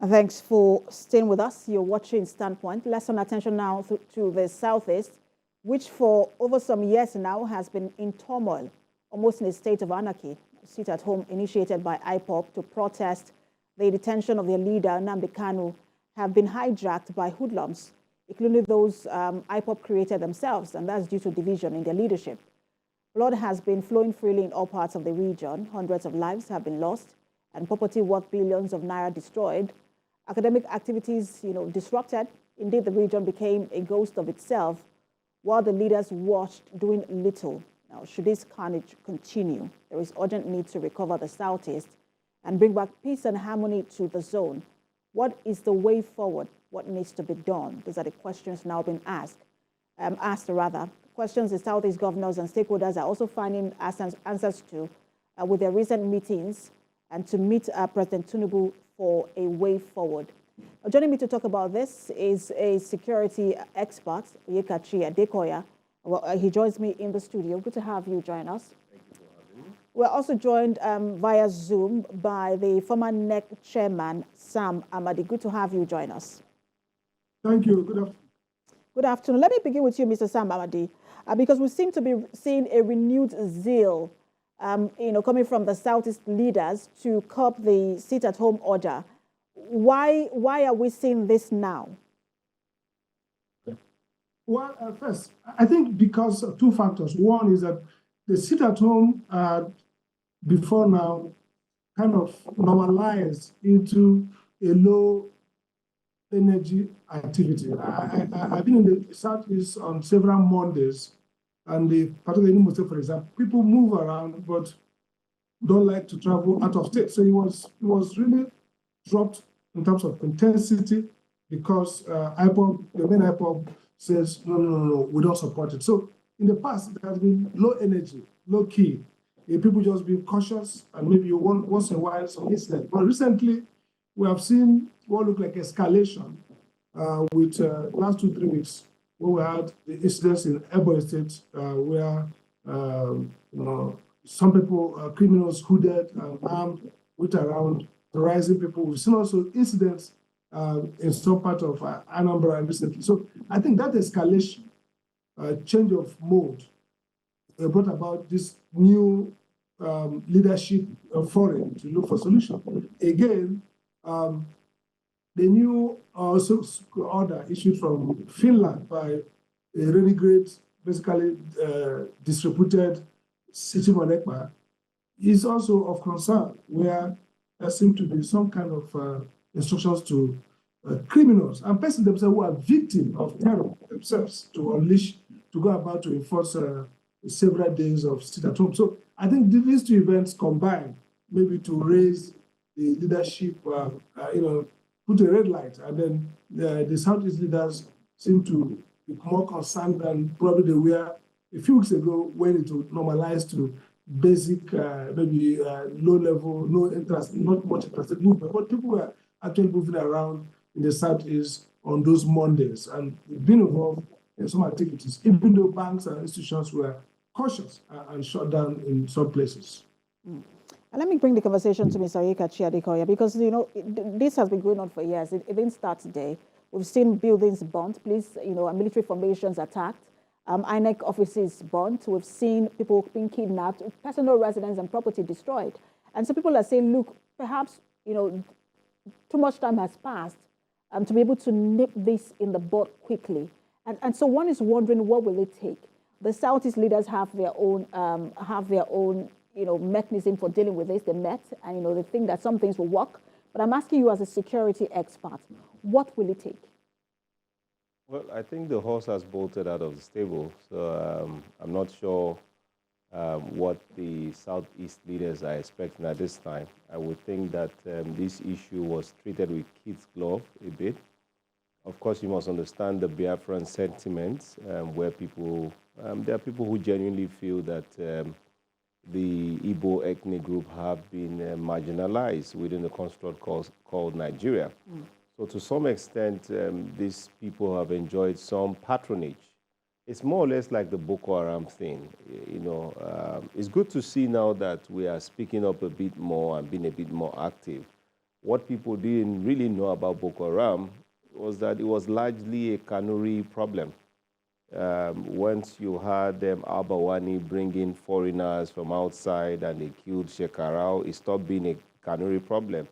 Thanks for staying with us. You're watching Standpoint. Let's turn attention now to the Southeast, which for over some years now has been in turmoil, almost in a state of anarchy. Sit at home initiated by IPOB to protest the detention of their leader, Nnamdi Kanu, have been hijacked by hoodlums, including those IPOB created themselves, and that's due to division in their leadership. Blood has been flowing freely in all parts of the region. Hundreds of lives have been lost and property worth billions of naira destroyed. Academic activities, disrupted. Indeed, the region became a ghost of itself while the leaders watched doing little. Now, should this carnage continue, there is urgent need to recover the Southeast and bring back peace and harmony to the zone. What is the way forward? What needs to be done? These are the questions now being asked. Questions the Southeast governors and stakeholders are also finding answers to with their recent meetings and to meet President Tinubu for a way forward. Joining me to talk about this is a security expert, Yekachi Adekoya. He joins me in the studio. Good to have you join us. Thank you for having me. We're also joined via Zoom by the former NEC chairman, Sam Amadi. Good to have you join us. Thank you. Good afternoon. Good afternoon. Let me begin with you, Mr. Sam Amadi, because we seem to be seeing a renewed zeal coming from the Southeast leaders to curb the sit-at-home order. Why are we seeing this now? Well, first, I think because of two factors. One is that the sit-at-home before now kind of normalized into a low-energy activity. I've been in the Southeast on several Mondays, and particularly in Imo, for example, people move around but don't like to travel out of state. So it was really dropped in terms of intensity because the main IPOB says, no, we don't support it. So in the past, it has been low energy, low key. People just being cautious and maybe once in a while some incident. But recently, we have seen what looked like escalation with last 2-3 weeks, where we had the incidents in Ebonyi State where some people, criminals hooded and armed, went around terrorizing people. We've seen also incidents in some part of Anambra recently. So I think that escalation, change of mode, brought about this new leadership forum to look for solutions. Again, the new order issued from Finland by a renegade, basically distributed city monarch, is also of concern, where there seem to be some kind of instructions to criminals and persons themselves who are victims of terror themselves to go about to enforce several days of sit at home. So I think these two events combined, maybe to raise the leadership, put a red light, and then the Southeast leaders seem to be more concerned than probably they were a few weeks ago when it would normalize to basic, maybe low level, no interest, not much interested movement. But people were actually moving around in the Southeast on those Mondays and being involved in some activities, even though banks and institutions were cautious and shut down in some places. And let me bring the conversation to Mr. Yekachi Adekoya, because, this has been going on for years. It didn't start today. We've seen buildings burnt, police, and military formations attacked, INEC offices burnt. We've seen people being kidnapped, personal residence and property destroyed. And so people are saying, look, perhaps, too much time has passed to be able to nip this in the bud quickly. And so one is wondering, what will it take? The Southeast leaders have their own mechanism for dealing with this. They met, and they think that some things will work. But I'm asking you as a security expert, what will it take? Well, I think the horse has bolted out of the stable, so I'm not sure what the Southeast leaders are expecting at this time. I would think that this issue was treated with kid's glove a bit. Of course, you must understand the Biafran sentiments, where there are people who genuinely feel that the Igbo ethnic group have been marginalized within the construct called Nigeria. So to some extent, these people have enjoyed some patronage. It's more or less like the Boko Haram thing. It's good to see now that we are speaking up a bit more and being a bit more active. What people didn't really know about Boko Haram was that it was largely a Kanuri problem. Once you had them Albawani bringing foreigners from outside and they killed Shekarau, it stopped being a Kanuri problem.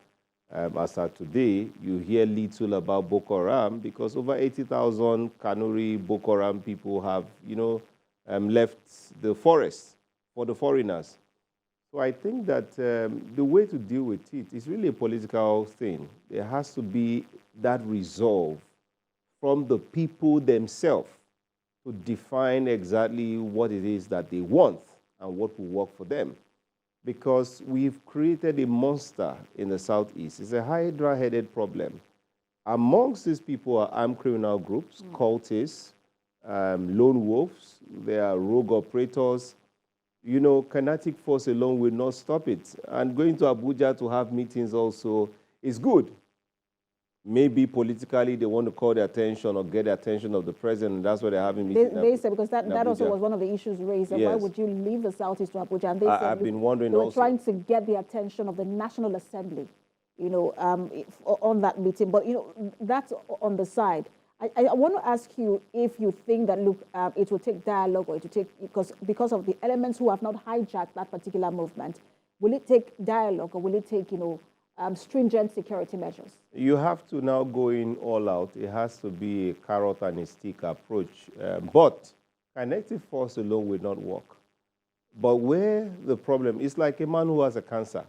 As of today, you hear little about Boko Haram because over 80,000 Kanuri Boko Haram people have, left the forest for the foreigners. So I think that the way to deal with it is really a political thing. There has to be that resolve from the people themselves to define exactly what it is that they want and what will work for them. Because we've created a monster in the Southeast. It's a hydra-headed problem. Amongst these people are armed criminal groups, cultists, lone wolves, there are rogue operators. Kinetic force alone will not stop it. And going to Abuja to have meetings also is good. Maybe politically they want to call the attention or get the attention of the president, and that's why they're having meetings. They said, because that also was one of the issues raised, yes. Why would you leave the Southeast to Abuja? And they said, I've been wondering they were also. trying to get the attention of the National Assembly, on that meeting. But, that's on the side. I want to ask you if you think that, look, it will take dialogue, or it will take, because of the elements who have not hijacked that particular movement, will it take dialogue, or will it take, stringent security measures? You have to now go in all out. It has to be a carrot and a stick approach. But kinetic force alone will not work. But where the problem is, like a man who has a cancer.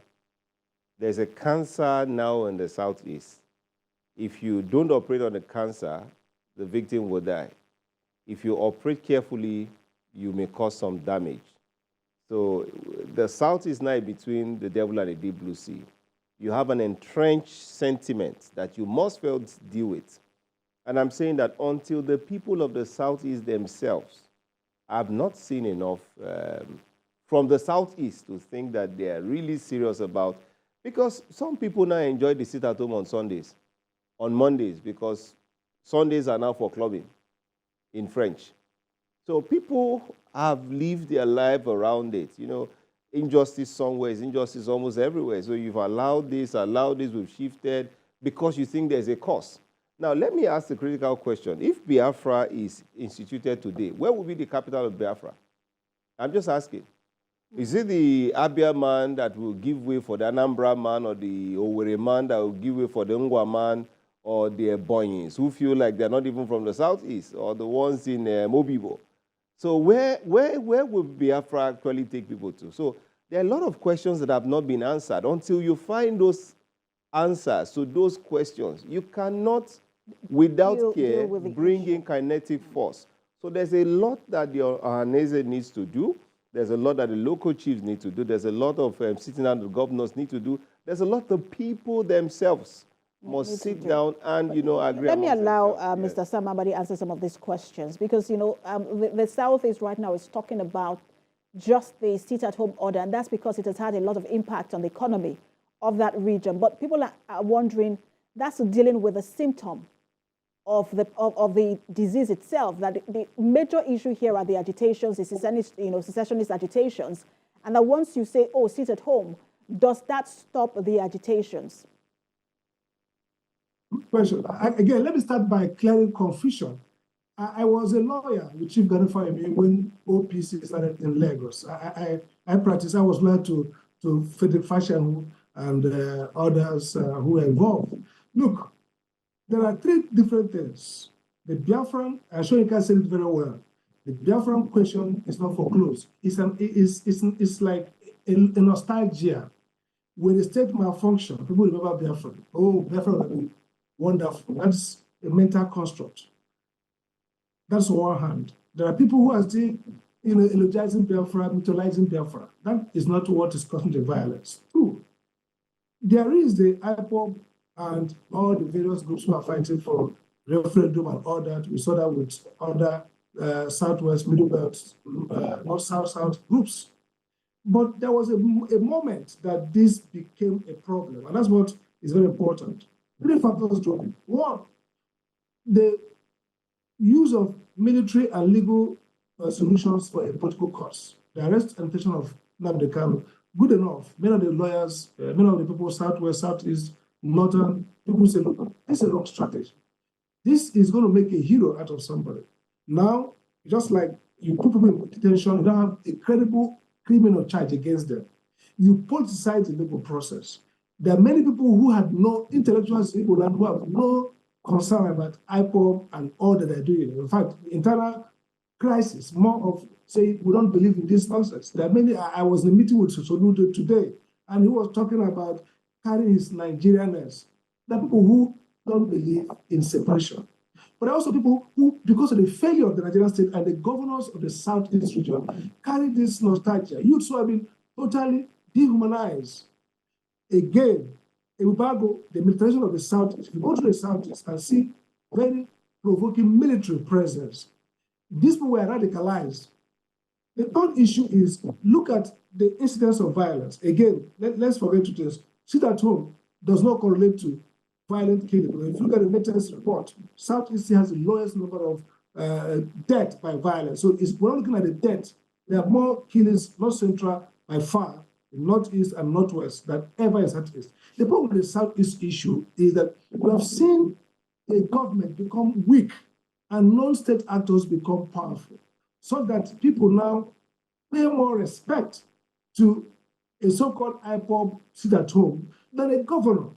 There's a cancer now in the Southeast. If you don't operate on the cancer, the victim will die. If you operate carefully, you may cause some damage. So the South is now between the devil and the deep blue sea. You have an entrenched sentiment that you must first deal with. And I'm saying that until the people of the Southeast themselves have not seen enough from the Southeast to think that they are really serious about, because some people now enjoy the sit at home on Sundays, on Mondays, because Sundays are now for clubbing in French. So people have lived their life around it. Injustice somewhere is injustice almost everywhere. So you've allowed this, we've shifted because you think there's a cause. Now, let me ask the critical question. If Biafra is instituted today, where will be the capital of Biafra? I'm just asking. Is it the Abia man that will give way for the Anambra man, or the Owerri man that will give way for the Ngwa man, or the Ebonyis who feel like they're not even from the Southeast, or the ones in Mobibo? So where will Biafra actually take people to? So there are a lot of questions that have not been answered. Until you find those answers to those questions, you cannot, without care, bring in kinetic force. So there's a lot that the Ohanese needs to do. There's a lot that the local chiefs need to do. There's a lot of sitting down the governors need to do. There's a lot the people themselves must sit down and, agree. Let me allow Mr. Sam Ambadi answer some of these questions, because, the Southeast right now is talking about just the sit-at-home order, and that's because it has had a lot of impact on the economy of that region. But people are wondering, that's dealing with the symptom of the disease itself, that the major issue here are the agitations, the secessionist agitations, and that once you say, oh, sit at home, does that stop the agitations? Question. Again, let me start by clearing confusion. I was a lawyer with Chief Ganufayemi when OPC started in Lagos. I practiced. I was lawyer to Frederick Fashion and others who were involved. Look, there are three different things. The Biafran, I'm sure you can say it very well. The Biafran question is not foreclosed. It's like a nostalgia. When the state malfunction, people remember Biafran. Oh, Biafran will be wonderful. That's a mental construct. That's on one hand. There are people who are still, eulogizing Biafra, mythologizing Biafra. That is not what is causing the violence. Two, there is the IPOB and all the various groups who are fighting for referendum and all that. We saw that with other Southwest, Middle Belt, North, South groups. But there was a moment that this became a problem, and that's what is very important. Three factors drove it. One, the use of military and legal solutions for a political cause. The arrest and detention of Nnamdi Kanu, good enough. Many of the lawyers, many of the people, Southwest, Southeast, northern people say, look, this is a wrong strategy. This is going to make a hero out of somebody. Now, just like you put people in detention, you don't have a credible criminal charge against them. You politicize the legal process. There are many people who had no intellectual people and who have no concern about IPOB and all that they're doing. In fact, internal crisis, more of saying we don't believe in this nonsense. There are many. I was in a meeting with Soludo today, and he was talking about carrying his Nigerianness. There are people who don't believe in separation. But there are also people who, because of the failure of the Nigerian state and the governors of the Southeast region, carry this nostalgia. Youths who have been totally dehumanized. Again, Ebubago, the militarization of the Southeast, if you go to the Southeast and see very provoking military presence, these people were radicalized. The third issue is look at the incidence of violence. Again, let's forget to just sit at home does not correlate to violent killing. If you look at the latest report, Southeast has the lowest number of deaths by violence. So we're not looking at the death. There are more killings, North Central by far, in Northeast and Northwest than ever in Southeast. The problem with the Southeast issue is that we have seen a government become weak and non-state actors become powerful, so that people now pay more respect to a so-called IPOB sit at home than a governor.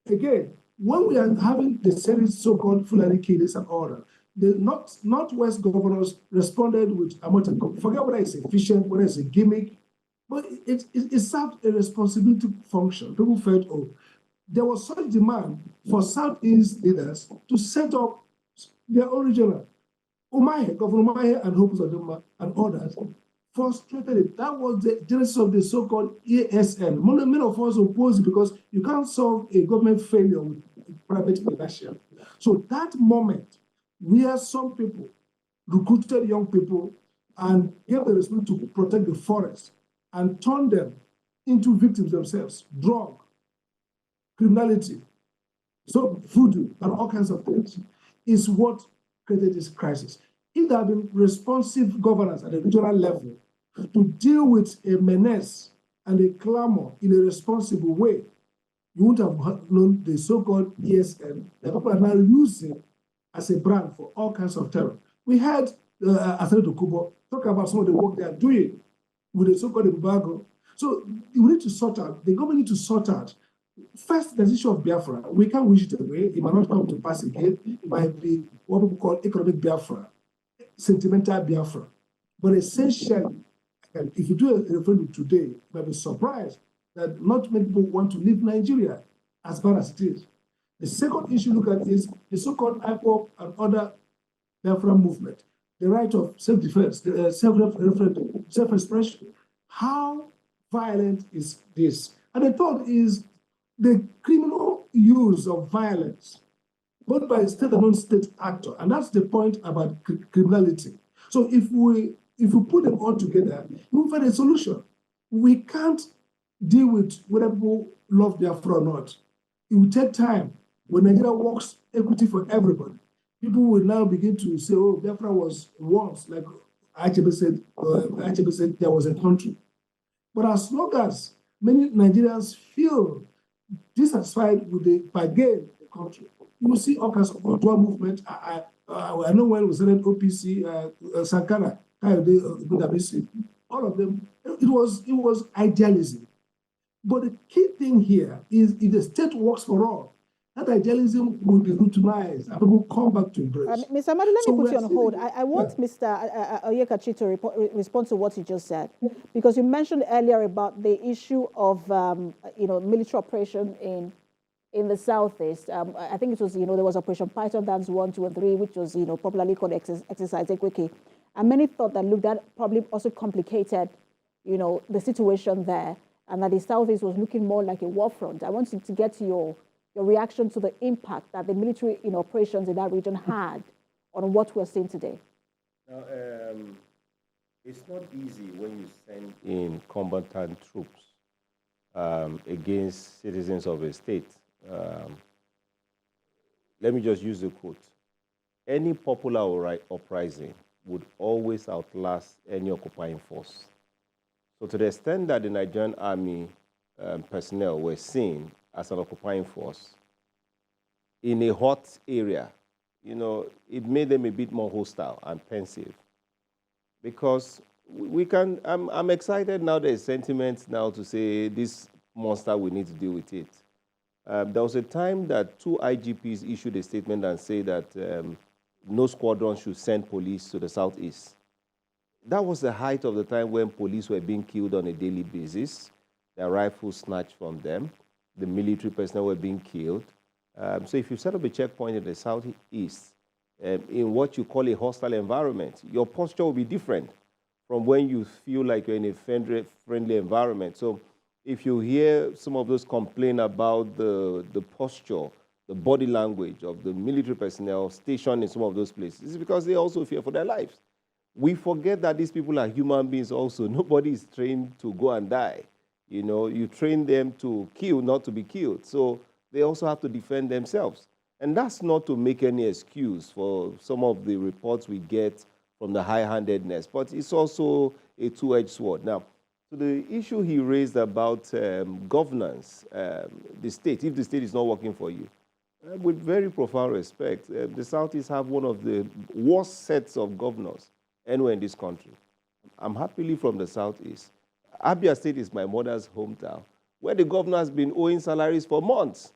Again, when we are having the series so-called Fulani killings and order, the Northwest governors responded with forget whether it's efficient, whether it's a gimmick, but it served a responsibility function. People felt, oh, there was such demand for Southeast leaders to set up their original. Governor Umahe and Hope Uzodinma and others frustrated it. That was the genesis of the so-called ASN. Many of us oppose it because you can't solve a government failure with private inertia. So that moment, where some people recruited young people and gave the responsibility to protect the forest and turned them into victims themselves, drug, criminality, so voodoo, and all kinds of things, is what created this crisis. If there had been responsive governance at the regional level to deal with a menace and a clamor in a responsible way, you wouldn't have known the so-called ESN that people are now using as a brand for all kinds of terror. We heard Asaneto Kubo talk about some of the work they are doing with the so-called embargo. So we need to sort out, the government needs to sort out. First, the issue of Biafra. We can't wish it away. It might not come to pass again. It might be what people call economic Biafra, sentimental Biafra. But essentially, and if you do a referendum today, you might be surprised that not many people want to leave Nigeria, as bad as it is. The second issue look at is the so-called IPOB and other Biafra movement, the right of self-defense, the self-referendum, self-expression. How violent is this? And the third is the criminal use of violence, both by state and non-state actor. And that's the point about criminality. So if we put them all together, we'll find a solution. We can't deal with whether people love Biafra or not. It will take time. When Nigeria works equity for everybody, people will now begin to say, oh, Biafra was once, like Achebe said, there was a country. But as long as many Nigerians feel dissatisfied with the bargain in the country, you will see all kinds of dual movement. I know when we started OPC, Sankara, all of them, it was idealism. But the key thing here is if the state works for all, that idealism will be routinized and people come back to embrace. Mr. Amadi, let me put you on hold. I want Mr. Oyekachi to respond to what he just said, because you mentioned earlier about the issue of military operation in the Southeast. I think it was, there was Operation Python Dance 1, 2, and 3, which was, popularly called Exercise Ekweke. And many thought that, look, that probably also complicated, the situation there, and that the Southeast was looking more like a war front. I want you to get to your reaction to the impact that the military operations in that region had on what we're seeing today. Now, it's not easy when you send in combatant troops against citizens of a state. Let me just use a quote. Any popular uprising would always outlast any occupying force. So to the extent that the Nigerian army personnel were seen as an occupying force in a hot area, it made them a bit more hostile and pensive. Because I'm excited now there's sentiment now to say this monster, we need to deal with it. There was a time that 2 IGPs issued a statement and said that no squadron should send police to the southeast. That was the height of the time when police were being killed on a daily basis, their rifles snatched from them, the military personnel were being killed. So if you set up a checkpoint in the southeast, in what you call a hostile environment, your posture will be different from when you feel like you're in a friendly environment. So if you hear some of those complain about the posture, the body language of the military personnel stationed in some of those places, it's because they also fear for their lives. We forget that these people are human beings also. Nobody is trained to go and die. You train them to kill, not to be killed. So they also have to defend themselves. And that's not to make any excuse for some of the reports we get from the high-handedness, but it's also a two-edged sword. Now, to the issue he raised about governance, the state, if the state is not working for you, with very profound respect, the Southeast have one of the worst sets of governors anywhere in this country. I'm happily from the Southeast. Abia State is my mother's hometown, where the governor has been owing salaries for months.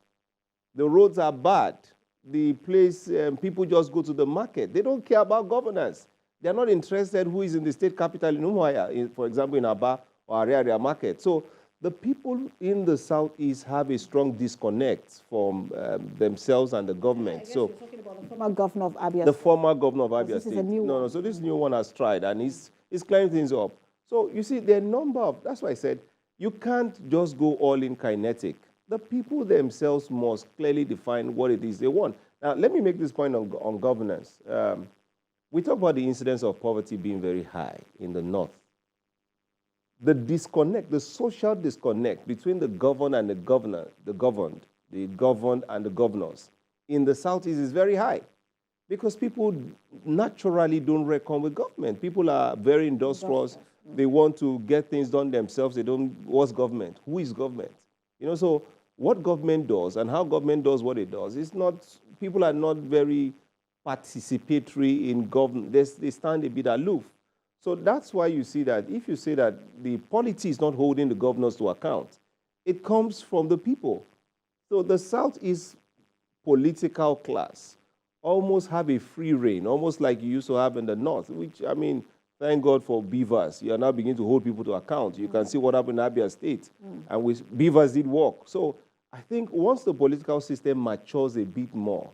The roads are bad. The place, people just go to the market. They don't care about governance. They're not interested who is in the state capital in Umuahia, for example, in Aba or Ariaria market. So the people in the Southeast have a strong disconnect from themselves and the government. So you're talking about the former governor of Abia State. The former governor of Abia This State. is a new one. No, so this new one has tried, and he's clearing things up. So you see, there are a number of, that's why I said, you can't just go all in kinetic. The people themselves must clearly define what it is they want. Now, let me make this point on governance. We talk about the incidence of poverty being very high in the north. The disconnect, the social disconnect between the governed and the governor, the governed and the governors in the southeast is very high because people naturally don't reckon with government. People are very industrious. They want to get things done themselves. They don't, what's government? Who is government? So what government does and how government does what it does, it's not, people are not very participatory in government. They stand a bit aloof. So that's why you see that if you say that the polity is not holding the governors to account, it comes from the people. So the Southeast political class almost have a free reign, almost like you used to have in the North, which, I mean, thank God for beavers. You are now beginning to hold people to account. You can see what happened in Abia State. And beavers did work. So I think once the political system matures a bit more,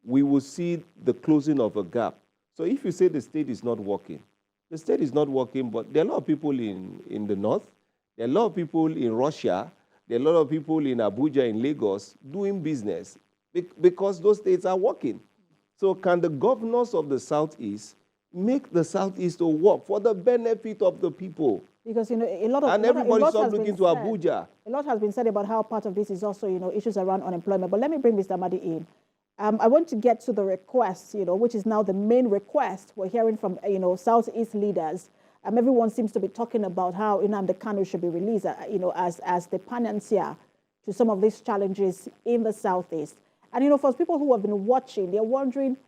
we will see the closing of a gap. So if you say the state is not working, the state is not working, but there are a lot of people in the north, there are a lot of people in Russia, there are a lot of people in Abuja, in Lagos, doing business because those states are working. So can the governors of the Southeast make the Southeast to work for the benefit of the people? Because, a lot of... And everybody stops looking to Abuja. A lot has been said about how part of this is also, issues around unemployment. But let me bring Mr. Nnamdi in. I want to get to the request, which is now the main request we're hearing from, Southeast leaders. Everyone seems to be talking about how Nnamdi Kanu should be released, as the panacea to some of these challenges in the Southeast. And, for people who have been watching, they're wondering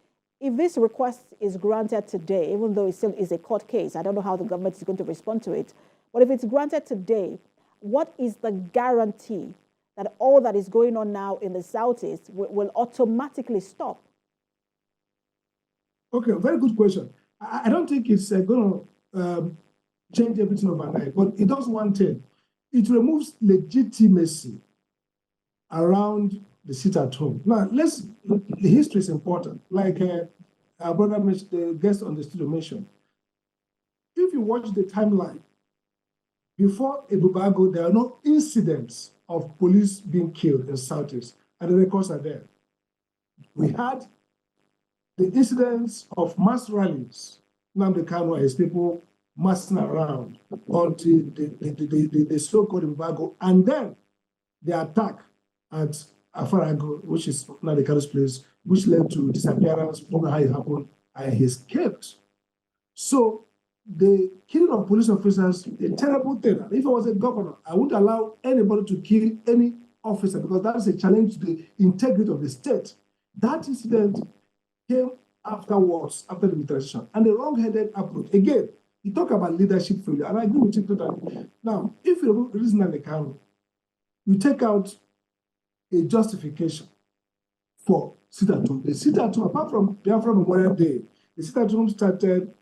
if this request is granted today, even though it still is a court case. I don't know how the government is going to respond to it. But if it's granted today, what is the guarantee that all that is going on now in the Southeast will automatically stop? Okay, very good question. I don't think it's going to change everything overnight, but it does one thing. It removes legitimacy around the seat at home. Now, the history is important. Like our brother, the guest on the studio mentioned, if you watch the timeline, before Ebubago, there are no incidents of police being killed in Southeast, and the records are there. We had the incidents of mass rallies, Nnamdi Kanu and his people massing around until the so-called embargo, and then the attack at Afarago, which is Nnamdi Kanu's place, which led to disappearance, we don't know how it happened, and he escaped. So the killing of police officers is a terrible thing. If I was a governor, I wouldn't allow anybody to kill any officer, because that's a challenge to the integrity of the state. That incident came afterwards, after the militarization, and the wrong-headed approach. Again, you talk about leadership failure, and I agree with you totally. Now, if you reason an account, you take out a justification for sit-at-home. The sit-at-home, apart from Biafra Memorial Day, the sit-at-home started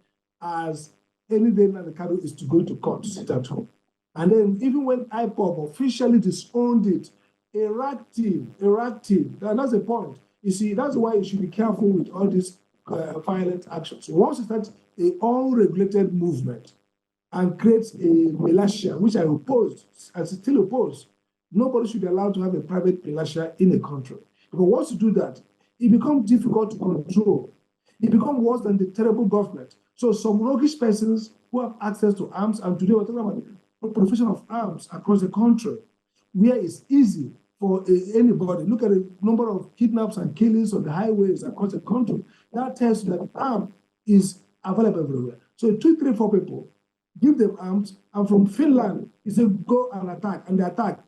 as any day that the Kanu is to go to court to sit at home. And then even when IPOB officially disowned it, a rag team, and that's the point. You see, that's why you should be careful with all these violent actions. Once you start an unregulated movement and creates a militia, which I opposed, and still oppose, nobody should be allowed to have a private militia in a country. Because once you do that, it becomes difficult to control. It becomes worse than the terrible government. So some roguish persons who have access to arms, and today we're talking about the profession of arms across the country, where it's easy for anybody. Look at the number of kidnaps and killings on the highways across the country. That tells you that arms is available everywhere. So 2, 3, 4 people, give them arms, and from Finland, you say go and attack, and they attack.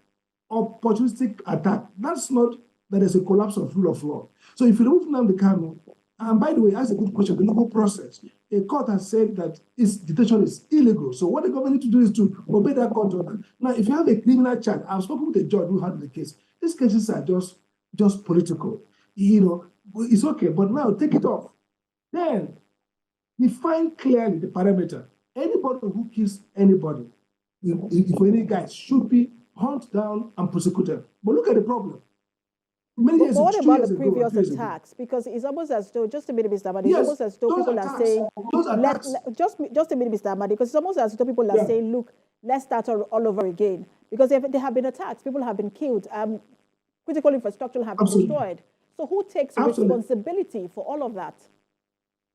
Opportunistic attack. That's not that there's a collapse of rule of law. So if you remove Nnamdi Kanu, and by the way, that's a good question, the legal process. A court has said that its detention is illegal. So what the government need to do is to obey that court order. Now, if you have a criminal charge, I've spoken with a judge who handled the case. These cases are just political. You know, it's okay, but now take it off. Then define clearly the parameter. Anybody who kills anybody, if any guys, should be hunted down and prosecuted. But look at the problem. But what about the previous attacks? Because it's almost as though, just a minute, Mr. Ahmadi, it's almost as though people are saying, just a minute, Mr. Ahmadi, because it's almost as though people are saying, look, let's start all over again. Because there have been attacks, people have been killed, critical infrastructure have been destroyed. So who takes responsibility for all of that?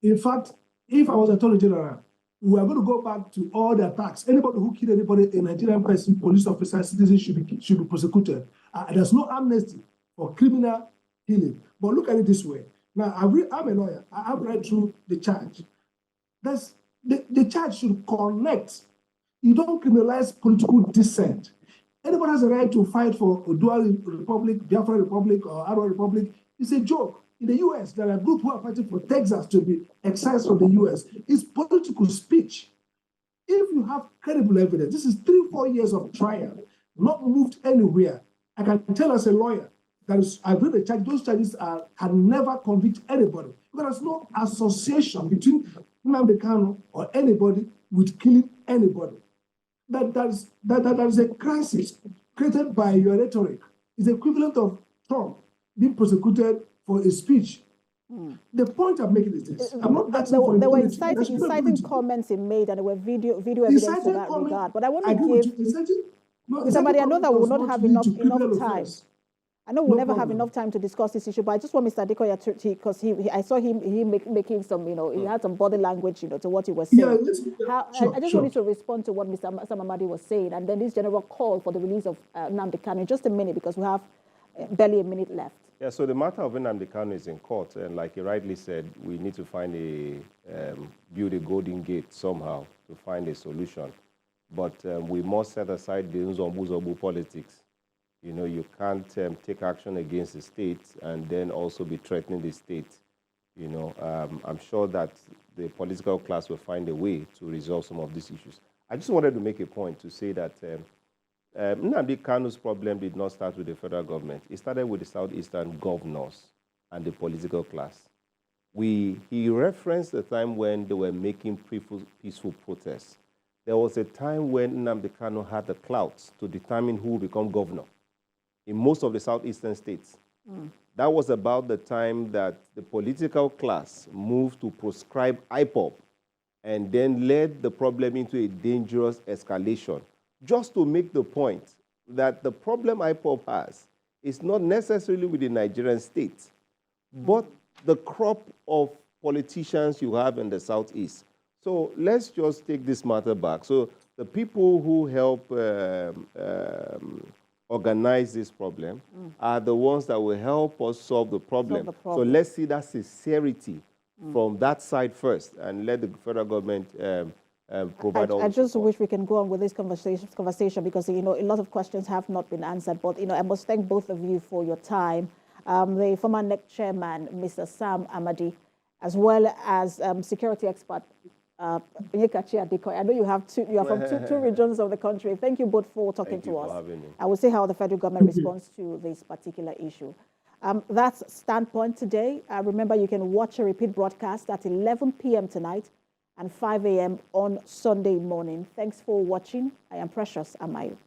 In fact, if I was Attorney General, we are going to go back to all the attacks. Anybody who killed anybody, a Nigerian person, police officer, citizen should be prosecuted. There's no amnesty for criminal killing. But look at it this way. Now, I'm a lawyer. I've read through the charge. The charge should connect. You don't criminalize political dissent. Anybody has a right to fight for a dual republic, Biafra Republic, or Arab Republic. It's a joke. In the U.S., there are groups who are fighting for Texas to be excised from the U.S. It's political speech. If you have credible evidence, this is 3-4 years of trial, not moved anywhere. I can tell as a lawyer, I've read the charge, those charges can never convict anybody. There's no association between Nnamdi Kanu or anybody with killing anybody. That is a crisis created by your rhetoric. It's the equivalent of Trump being prosecuted for a speech. The point I'm making is this. I'm not asking for there were inciting comments he made, and there were video evidence to that regard. But I want to give somebody, I know that we will not have enough time. I know we'll never have enough time to discuss this issue, but I just want Mr. Adekoya to, because I saw him making some, he had some body language, to what he was saying. I just want you to respond to what Mr. Ahmadi was saying, and then this general call for the release of Nnamdi Kanu in just a minute, because we have barely a minute left. Yeah, so the matter of Nnamdi Kanu is in court, and like he rightly said, we need to find build a golden gate somehow to find a solution. But we must set aside the Nzombu politics. You can't take action against the state and then also be threatening the state. I'm sure that the political class will find a way to resolve some of these issues. I just wanted to make a point to say that Nnamdi Kanu's problem did not start with the federal government. It started with the southeastern governors and the political class. He referenced the time when they were making peaceful protests. There was a time when Nnamdi Kanu had the clout to determine who will become governor in most of the southeastern states. That was about the time that the political class moved to proscribe IPOB and then led the problem into a dangerous escalation, just to make the point that the problem IPOB has is not necessarily with the Nigerian state, but the crop of politicians you have in the southeast. So let's just take this matter back. So the people who help organize this problem are the ones that will help us solve the problem. So let's see that sincerity from that side first, and let the federal government provide all I the just support. wish we can go on with this conversation because, you know, a lot of questions have not been answered. But, you know, I must thank both of you for your time. The former NEC chairman, Mr. Sam Amadi, as well as security expert, Onyekachi Adekoya. I know you are from two regions of the country. Thank you both for talking Thank you to for us. having me. I will see how the federal government responds to this particular issue. That's Standpoint today. Remember, you can watch a repeat broadcast at 11 p.m. tonight and 5 a.m. on Sunday morning. Thanks for watching. I am Precious Amayo.